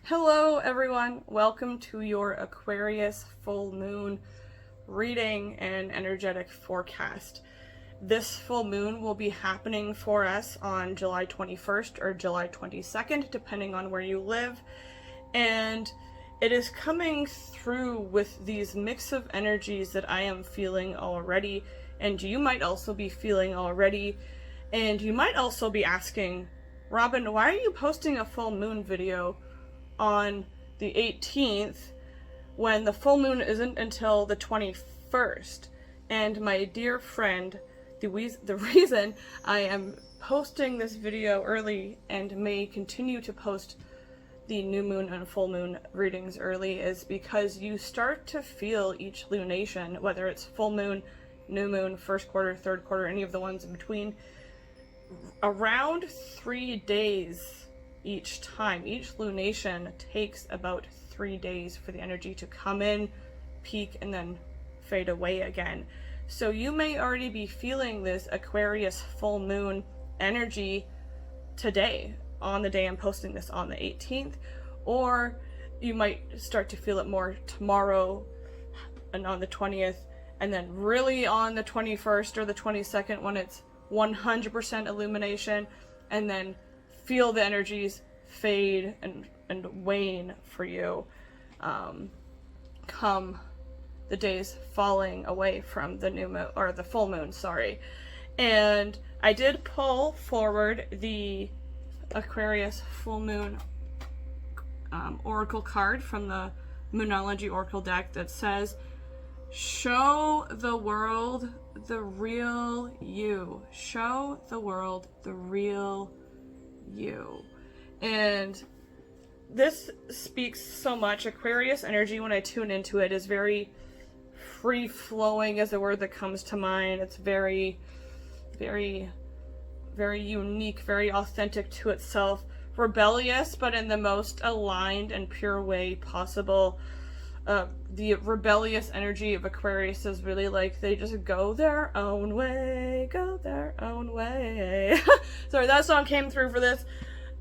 Hello everyone, welcome to your Aquarius Full Moon reading and energetic forecast. This full moon will be happening for us on July 21st or July 22nd, depending on where you live. And it is coming through with these mix of energies that I am feeling already, and you might also be feeling already. And you might also be asking, Robin, why are you posting a full moon video on the 18th when the full moon isn't until the 21st? And my dear friend, the reason I am posting this video early and may continue to post the new moon and full moon readings early is because you start to feel each lunation, whether it's full moon, new moon, first quarter, third quarter, any of the ones in between, around 3 days each time. Each lunation takes about 3 days for the energy to come in, peak, and then fade away again. So you may already be feeling this Aquarius full moon energy today, on the day I'm posting this on the 18th, or you might start to feel it more tomorrow and on the 20th, and then really on the 21st or the 22nd when it's 100% illumination, and then feel the energies fade and wane for you come the days falling away from the new moon, or the full moon, sorry. And I did pull forward the Aquarius full moon oracle card from the Moonology oracle deck that says, show the world the real you. Show the world the real you. And this speaks so much. Aquarius energy, when I tune into it, is very free-flowing is a word that comes to mind. It's very, very, very unique, very authentic to itself. Rebellious, but in the most aligned and pure way possible. The rebellious energy of Aquarius is really like they just go their own way, go their own way. Sorry, that song came through for this.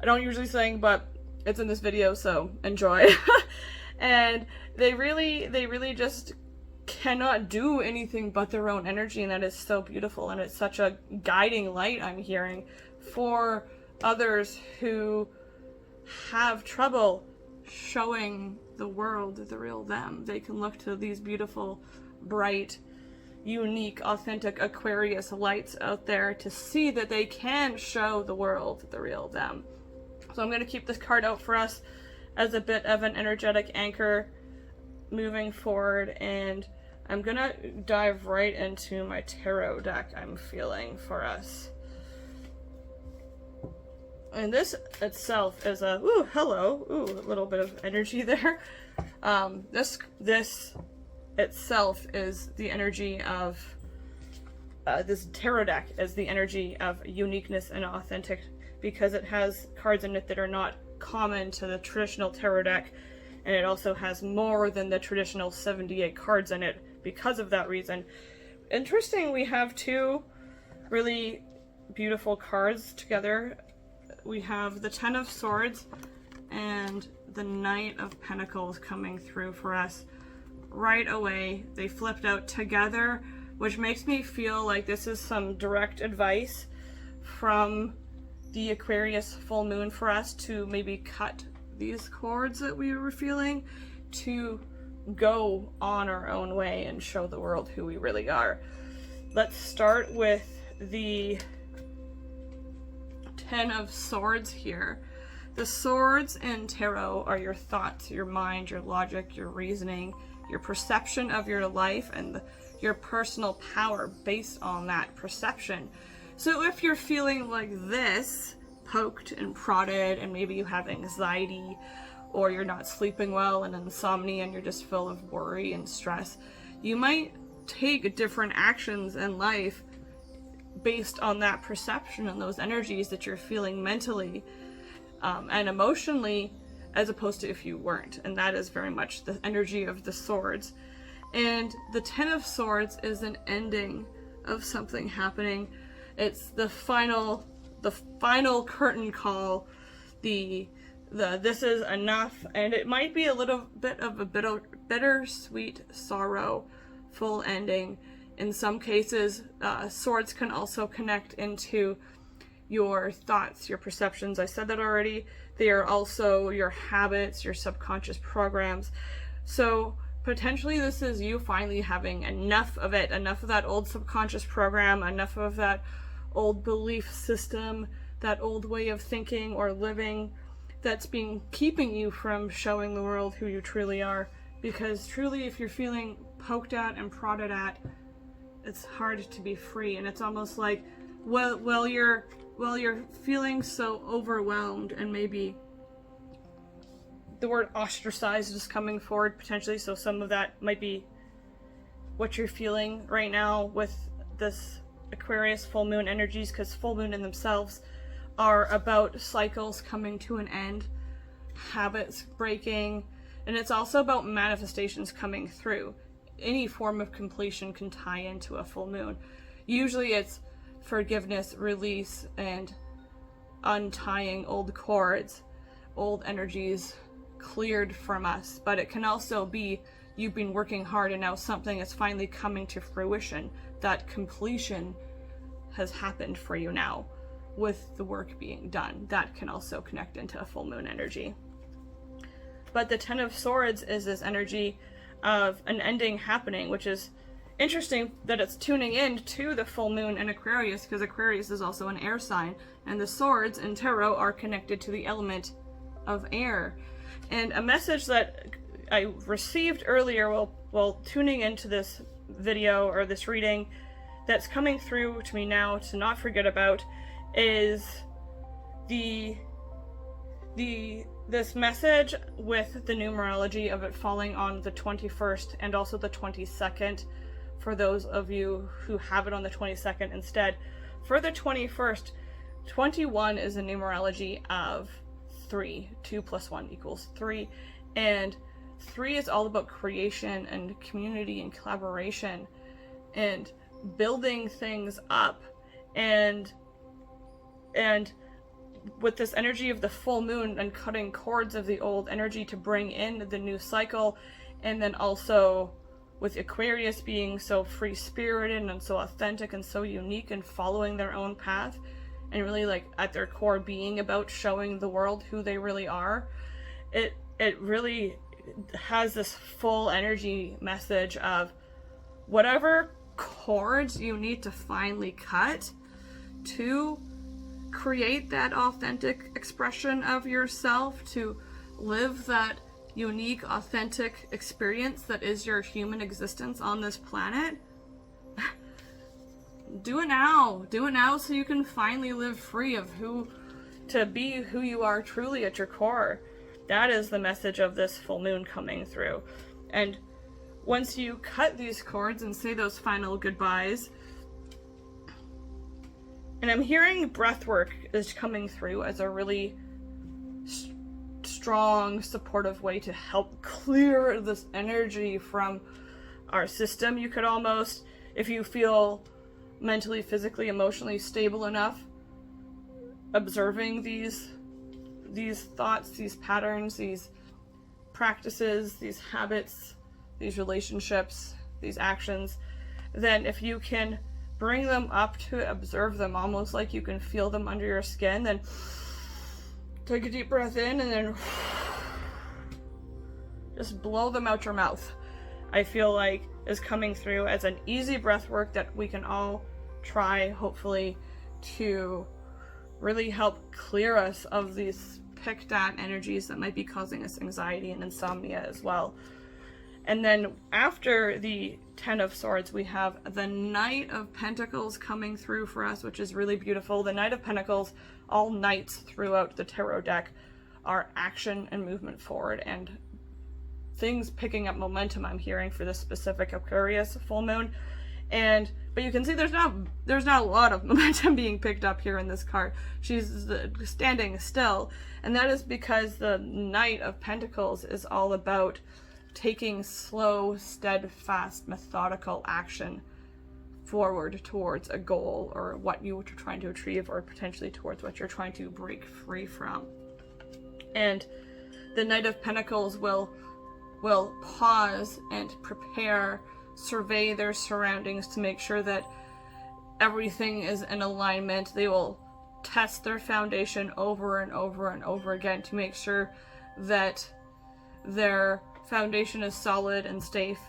I don't usually sing, but it's in this video, so enjoy. And they really just cannot do anything but their own energy, and that is so beautiful, and it's such a guiding light I'm hearing for others who have trouble showing the world the real them. They can look to these beautiful, bright, unique, authentic Aquarius lights out there to see that they can show the world the real them. So I'm going to keep this card out for us as a bit of an energetic anchor moving forward, and I'm going to dive right into my tarot deck I'm feeling for us. And this itself is a, ooh, hello, ooh, a little bit of energy there. This itself is the energy of, this tarot deck is the energy of uniqueness and authentic, because it has cards in it that are not common to the traditional tarot deck, and it also has more than the traditional 78 cards in it because of that reason. Interesting, we have two really beautiful cards together. We have the Ten of Swords and the Knight of Pentacles coming through for us right away. They flipped out together, which makes me feel like this is some direct advice from the Aquarius full moon for us to maybe cut these cords that we were feeling to go on our own way and show the world who we really are. Let's start with the Ten of Swords here. The swords in tarot are your thoughts, your mind, your logic, your reasoning, your perception of your life, and your personal power based on that perception. So if you're feeling like this, poked and prodded, and maybe you have anxiety, or you're not sleeping well and insomnia and you're just full of worry and stress, you might take different actions in life based on that perception and those energies that you're feeling mentally and emotionally, as opposed to if you weren't. And that is very much the energy of the swords. And the Ten of Swords is an ending of something happening. It's the final curtain call, the this is enough, and it might be a little bit of a bittersweet, sorrowful ending. In some cases, swords can also connect into your thoughts, your perceptions. I said that already. They are also your habits, your subconscious programs. So potentially this is you finally having enough of it, enough of that old subconscious program, enough of that old belief system, that old way of thinking or living that's been keeping you from showing the world who you truly are. Because truly, if you're feeling poked at and prodded at, it's hard to be free. And it's almost like, well, you're feeling so overwhelmed, and maybe the word ostracized is coming forward potentially, so some of that might be what you're feeling right now with this Aquarius full moon energies, because full moon in themselves are about cycles coming to an end, habits breaking, and it's also about manifestations coming through. Any form of completion can tie into a full moon. Usually it's forgiveness, release, and untying old cords, old energies cleared from us. But it can also be you've been working hard and now something is finally coming to fruition. That completion has happened for you now with the work being done. That can also connect into a full moon energy. But the Ten of Swords is this energy of an ending happening, which is interesting that it's tuning in to the full moon in Aquarius, because Aquarius is also an air sign, and the swords in tarot are connected to the element of air. And a message that I received earlier while tuning into this video or this reading that's coming through to me now to not forget about is this message with the numerology of it falling on the 21st and also the 22nd, for those of you who have it on the 22nd instead. For the 21st, 21 is a numerology of 3. 2 plus 1 equals 3. And 3 is all about creation and community and collaboration and building things up. And with this energy of the full moon and cutting cords of the old energy to bring in the new cycle, and then also with Aquarius being so free-spirited and so authentic and so unique and following their own path, and really like at their core being about showing the world who they really are, it really has this full energy message of whatever cords you need to finally cut to create that authentic expression of yourself, to live that unique, authentic experience that is your human existence on this planet. Do it now. Do it now so you can finally live free of to be who you are truly at your core. That is the message of this full moon coming through. And once you cut these cords and say those final goodbyes, and I'm hearing breath work is coming through as a really strong, supportive way to help clear this energy from our system. You could almost, if you feel mentally, physically, emotionally stable enough, observing these thoughts, these patterns, these practices, these habits, these relationships, these actions, then if you can bring them up to observe them, almost like you can feel them under your skin, then take a deep breath in and then just blow them out your mouth. I feel like is coming through as an easy breath work that we can all try, hopefully, to really help clear us of these picked at energies that might be causing us anxiety and insomnia as well. And then after the Ten of Swords, we have the Knight of Pentacles coming through for us, which is really beautiful. The Knight of Pentacles, all knights throughout the tarot deck, are action and movement forward and things picking up momentum, I'm hearing, for this specific Aquarius full moon. But you can see there's not a lot of momentum being picked up here in this card. She's standing still, and that is because the Knight of Pentacles is all about taking slow, steadfast, methodical action forward towards a goal or what you are trying to achieve, or potentially towards what you're trying to break free from. And the Knight of Pentacles will pause and prepare, survey their surroundings to make sure that everything is in alignment. They will test their foundation over and over and over again to make sure that their foundation is solid and safe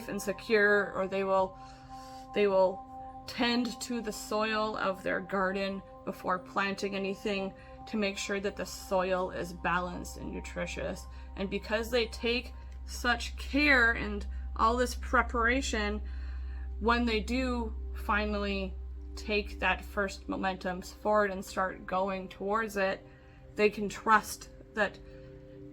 and secure, or they will tend to the soil of their garden before planting anything to make sure that the soil is balanced and nutritious. And because they take such care and all this preparation, when they do finally take that first momentum forward and start going towards it, they can trust that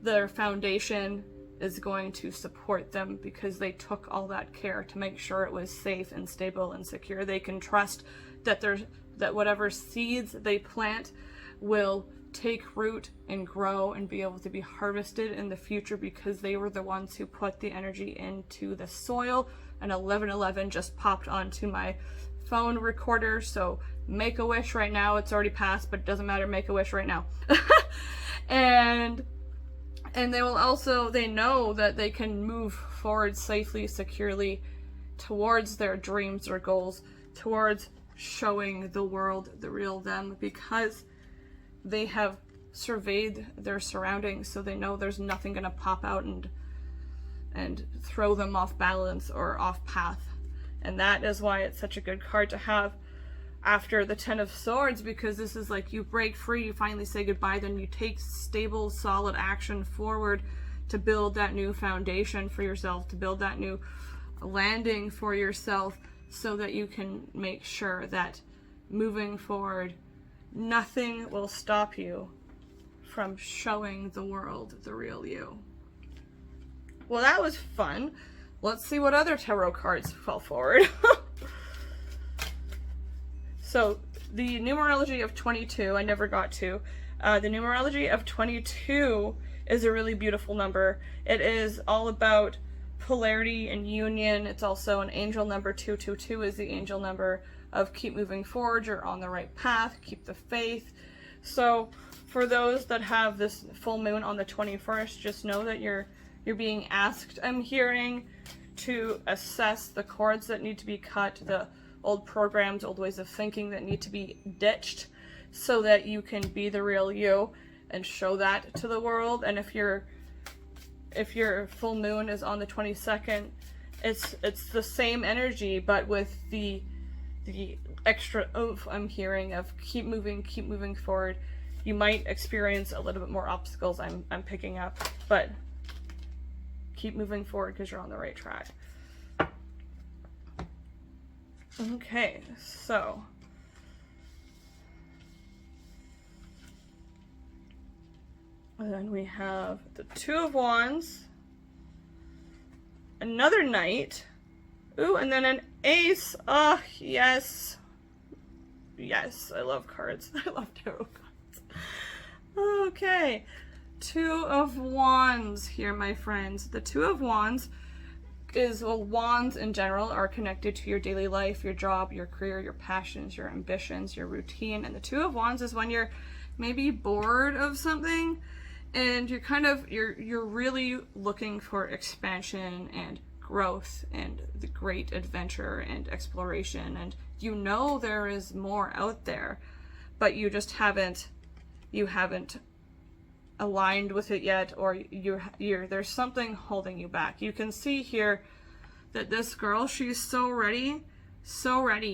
their foundation is going to support them because they took all that care to make sure it was safe and stable and secure. They can trust that whatever seeds they plant will take root and grow and be able to be harvested in the future because they were the ones who put the energy into the soil. And 1111 just popped onto my phone recorder, so make a wish right now. It's already passed, but it doesn't matter, make a wish right now. And they will also, they know that they can move forward safely, securely towards their dreams or goals, towards showing the world the real them, because they have surveyed their surroundings, so they know there's nothing going to pop out and throw them off balance or off path. And that is why it's such a good card to have after the Ten of Swords, because this is like you break free, you finally say goodbye, then you take stable, solid action forward to build that new foundation for yourself, to build that new landing for yourself, so that you can make sure that moving forward, nothing will stop you from showing the world the real you. Well, that was fun. Let's see what other tarot cards fell forward. So, the numerology of 22, I never got to. The numerology of 22 is a really beautiful number. It is all about polarity and union. It's also an angel number. 222 is the angel number of keep moving forward, you're on the right path, keep the faith. So, for those that have this full moon on the 21st, just know that you're being asked, I'm hearing, to assess the cords that need to be cut, the old programs, old ways of thinking that need to be ditched, so that you can be the real you and show that to the world. And if your full moon is on the 22nd, it's the same energy, but with the extra oomph I'm hearing of keep moving forward. You might experience a little bit more obstacles I'm picking up, but keep moving forward because you're on the right track. Okay, so and then we have the Two of Wands, another Knight, ooh, and then an Ace. Oh, yes. Yes, I love cards. I love tarot cards. Okay, Two of Wands here, my friends. The Two of Wands is, well, wands in general are connected to your daily life, your job, your career, your passions, your ambitions, your routine. And the Two of Wands is when you're maybe bored of something and you're really looking for expansion and growth and the great adventure and exploration, and you know there is more out there, but you just haven't aligned with it yet, or there's something holding you back. You can see here that this girl, she's so ready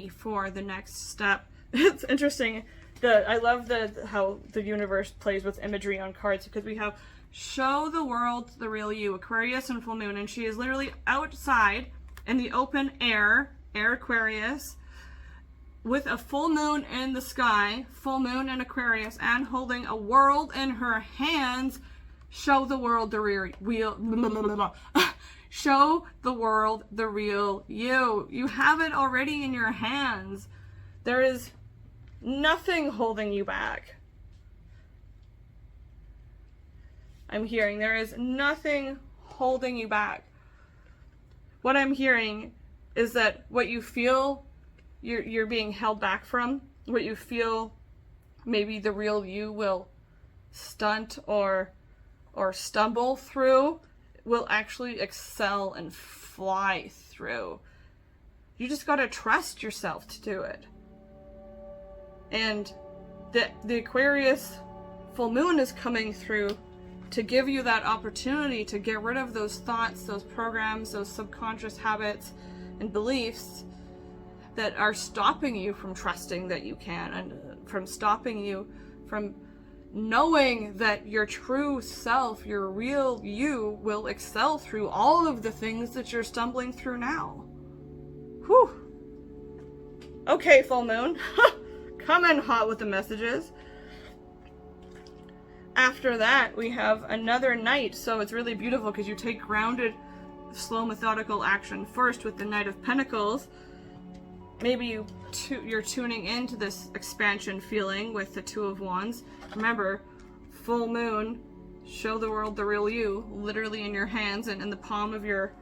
for the next step. It's interesting. I love how the universe plays with imagery on cards, because we have show the world the real you, Aquarius and full moon, and she is literally outside in the open air Aquarius, with a full moon in the sky, full moon in Aquarius, and holding a world in her hands. Show the world the real show the world the real you. You have it already in your hands. There is nothing holding you back. I'm hearing there is nothing holding you back. What I'm hearing is that what you feel you're being held back from, what you feel maybe the real you will stunt or or stumble through will actually excel and fly through. You just gotta trust yourself to do it. And the Aquarius full moon is coming through to give you that opportunity to get rid of those thoughts, those programs, those subconscious habits and beliefs that are stopping you from trusting that you can, and from stopping you from knowing that your true self, your real you, will excel through all of the things that you're stumbling through now. Whew. Okay, full moon. Come in hot with the messages. After that, we have another night, so it's really beautiful because you take grounded, slow, methodical action first with the Knight of Pentacles. Maybe you're tuning into this expansion feeling with the Two of Wands. Remember, full moon, show the world the real you, literally in your hands and in the palm of your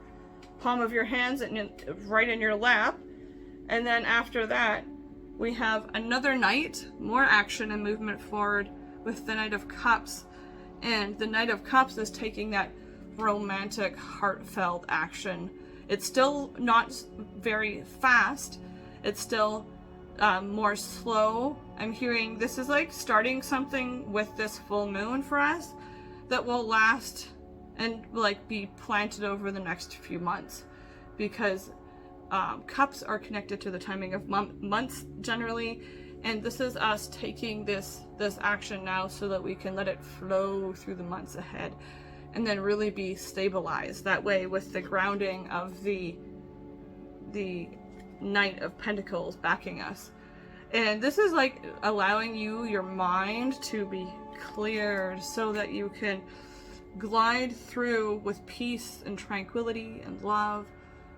hands and right in your lap. And then after that, we have another night, more action and movement forward with the Knight of Cups. And the Knight of Cups is taking that romantic, heartfelt action. It's still not very fast. It's still more slow. I'm hearing this is like starting something with this full moon for us that will last and like be planted over the next few months, because cups are connected to the timing of months generally, and this is us taking this action now so that we can let it flow through the months ahead and then really be stabilized that way with the grounding of the Knight of Pentacles backing us. And this is like allowing your mind to be cleared so that you can glide through with peace and tranquility and love,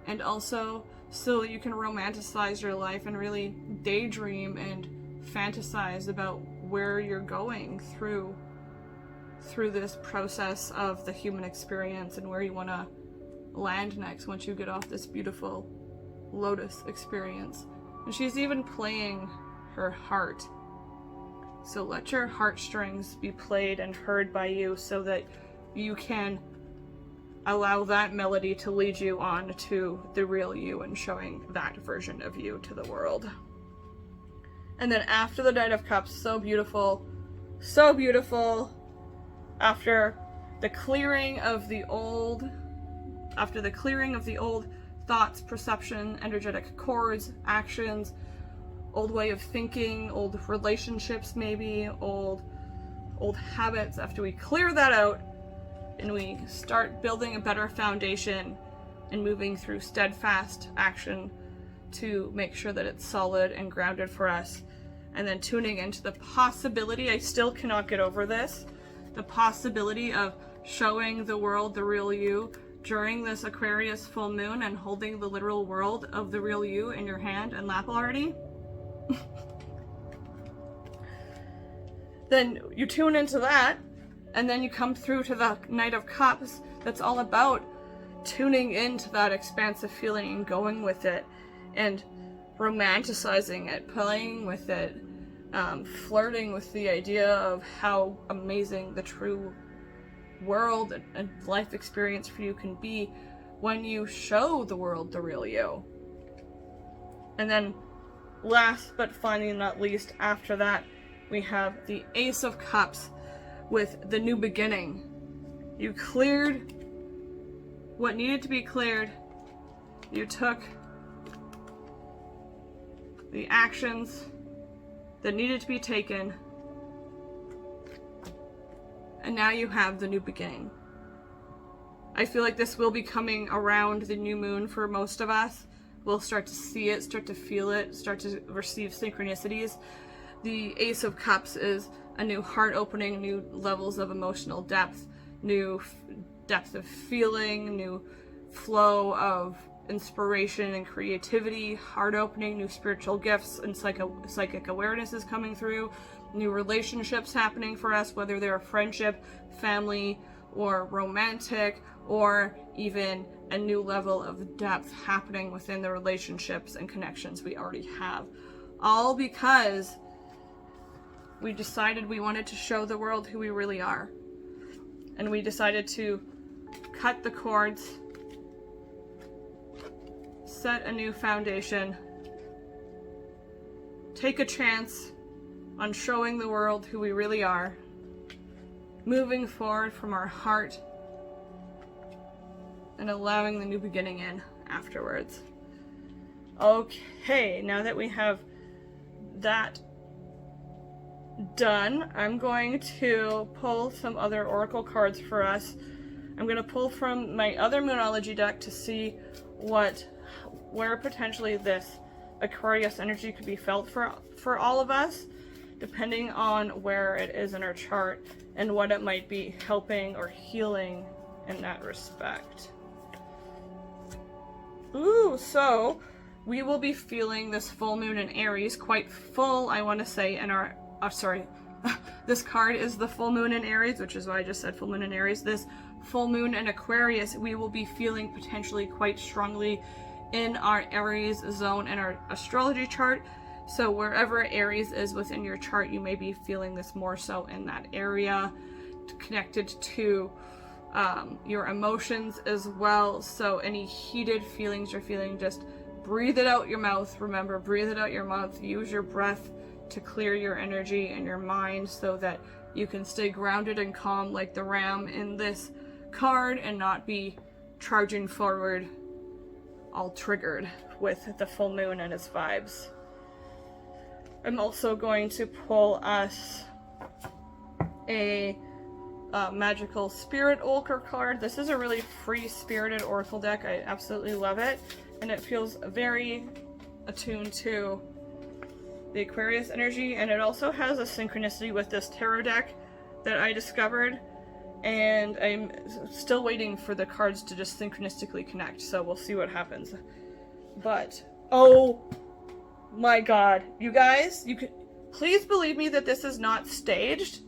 and also so you can romanticize your life and really daydream and fantasize about where you're going through this process of the human experience and where you want to land next once you get off this beautiful lotus experience. And she's even playing her heart. So let your heartstrings be played and heard by you so that you can allow that melody to lead you on to the real you and showing that version of you to the world. And then after the Knight of Cups, so beautiful, so beautiful. After the clearing of the old thoughts, perception, energetic cords, actions, old way of thinking, old relationships maybe, old habits, after we clear that out and we start building a better foundation and moving through steadfast action to make sure that it's solid and grounded for us, and then tuning into the possibility, I still cannot get over this, the possibility of showing the world the real you during this Aquarius full moon and holding the literal world of the real you in your hand and lap already. Then you tune into that, and then you come through to the Knight of Cups. That's all about tuning into that expansive feeling and going with it and romanticizing it, playing with it, flirting with the idea of how amazing the true world and life experience for you can be when you show the world the real you. And then last but finally not least, after that, we have the Ace of Cups with the new beginning. You cleared what needed to be cleared. You took the actions that needed to be taken, and now you have the new beginning. I feel like this will be coming around the new moon for most of us. We'll start to see it, start to feel it, start to receive synchronicities. The Ace of Cups is a new heart opening, new levels of emotional depth, new depth of feeling, new flow of inspiration and creativity, heart opening, new spiritual gifts and psychic awareness is coming through, new relationships happening for us, whether they're friendship, family, or romantic, or even a new level of depth happening within the relationships and connections we already have. All because we decided we wanted to show the world who we really are. and we decided to cut the cords, set a new foundation, take a chance on showing the world who we really are, moving forward from our heart, and allowing the new beginning in afterwards. Okay, now that we have that done, I'm going to pull some other oracle cards for us. I'm going to pull from my other Moonology deck to see where potentially this Aquarius energy could be felt for all of us, depending on where it is in our chart and what it might be helping or healing in that respect. Ooh, so we will be feeling this full moon in Aries quite full, I want to say, in our, sorry, this card is the full moon in Aries, which is why I just said full moon in Aries. This full moon in Aquarius, we will be feeling potentially quite strongly in our Aries zone in our astrology chart. So wherever Aries is within your chart, you may be feeling this more so in that area, connected to your emotions as well. So any heated feelings you're feeling, just breathe it out your mouth. Remember, breathe it out your mouth. Use your breath to clear your energy and your mind so that you can stay grounded and calm like the ram in this card and not be charging forward all triggered with the full moon and its vibes. I'm also going to pull us a magical spirit oracle card. This is a really free spirited oracle deck. I absolutely love it, and it feels very attuned to the Aquarius energy, and it also has a synchronicity with this tarot deck that I discovered, and I'm still waiting for the cards to just synchronistically connect, so we'll see what happens. But oh my god, you guys, you could please believe me that this is not staged.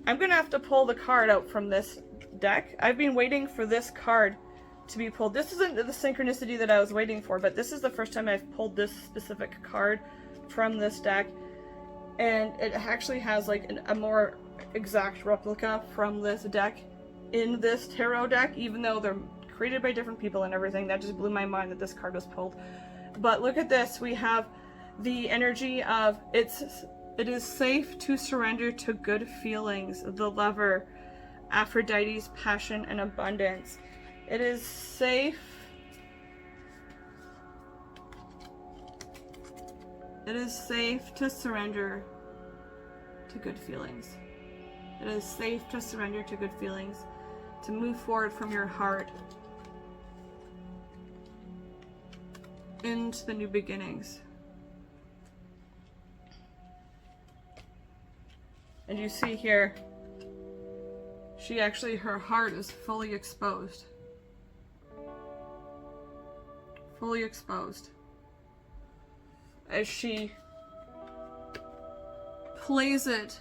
I'm gonna have to pull the card out from this deck. I've been waiting for this card to be pulled. This isn't the synchronicity that I was waiting for, but this is the first time I've pulled this specific card from this deck, and it actually has like a more exact replica from this deck in this tarot deck, even though they're created by different people and everything. That just blew my mind that this card was pulled. But look at this. We have the energy of it is safe to surrender to good feelings, the Lover, Aphrodite's passion and abundance. It is safe. It is safe to surrender to good feelings. It is safe to surrender to good feelings, to move forward from your heart into the new beginnings. And you see here, her heart is fully exposed. Fully exposed. As she plays it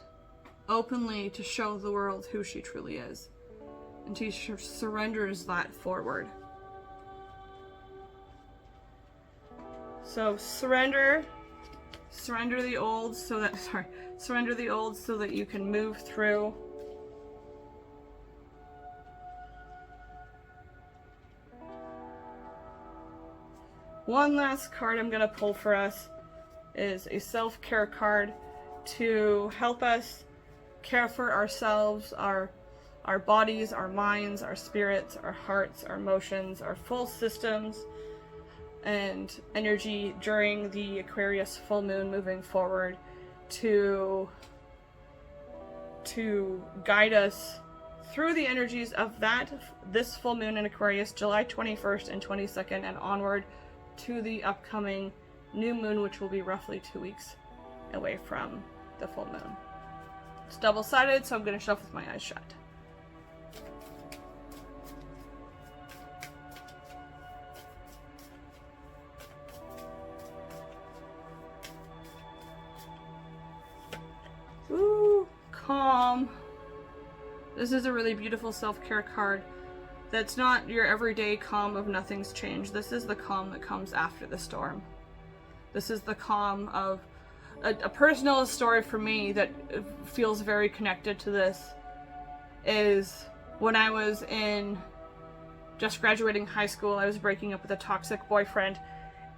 openly to show the world who she truly is. And she surrenders that forward. So surrender the old so that you can move through. One last card I'm going to pull for us is a self-care card to help us care for ourselves, our bodies, our minds, our spirits, our hearts, our emotions, our full systems and energy during the Aquarius full moon moving forward, to guide us through the energies of this full moon in Aquarius, July 21st and 22nd, and onward to the upcoming new moon, which will be roughly 2 weeks away from the full moon. It's double-sided, so I'm going to shuffle with my eyes shut. Ooh, calm. This is a really beautiful self-care card. That's not your everyday calm of nothing's changed. This is the calm that comes after the storm. This is the calm of a personal story for me that feels very connected to this is when I was in just graduating high school, I was breaking up with a toxic boyfriend,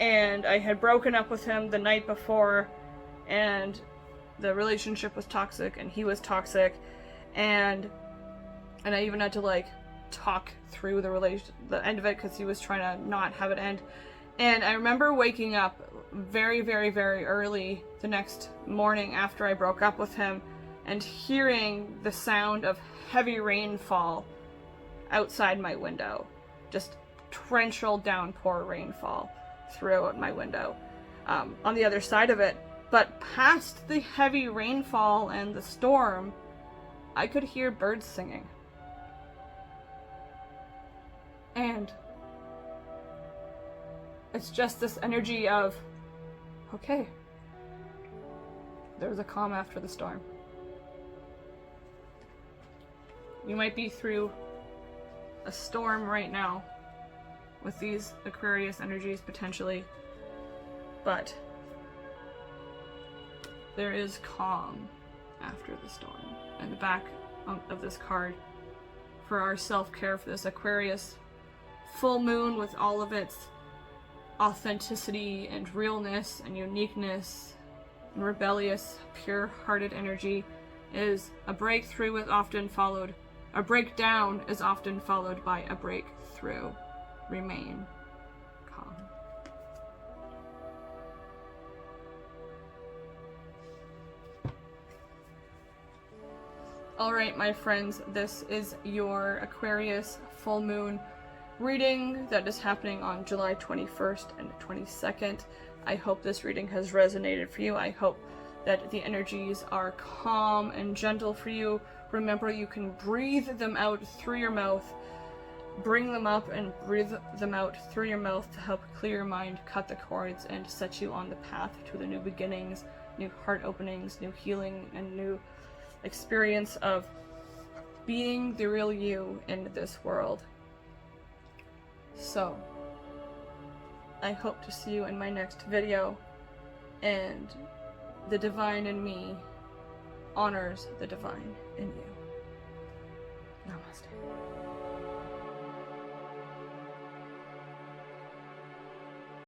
and I had broken up with him the night before, and the relationship was toxic, and he was toxic, and I even had to like talk through the end of it, because he was trying to not have it end. And I remember waking up very, very, very early the next morning after I broke up with him, and hearing the sound of heavy rainfall outside my window. Just torrential downpour rainfall throughout my window. On the other side of it, but past the heavy rainfall and the storm, I could hear birds singing. And it's just this energy of, okay, there's a calm after the storm. You might be through a storm right now with these Aquarius energies potentially, but there is calm after the storm. And the back of this card for our self-care for this Aquarius full moon, with all of its authenticity and realness and uniqueness and rebellious, pure-hearted energy, is a breakthrough is often followed, a breakdown is often followed by a breakthrough. Remain calm. Alright, my friends, this is your Aquarius full moon reading that is happening on July 21st and 22nd. I hope this reading has resonated for you. I hope that the energies are calm and gentle for you. Remember, you can breathe them out through your mouth. Bring them up and breathe them out through your mouth to help clear your mind, cut the cords, and set you on the path to the new beginnings, new heart openings, new healing, and new experience of being the real you in this world. So, I hope to see you in my next video, and the divine in me honors the divine in you. Namaste.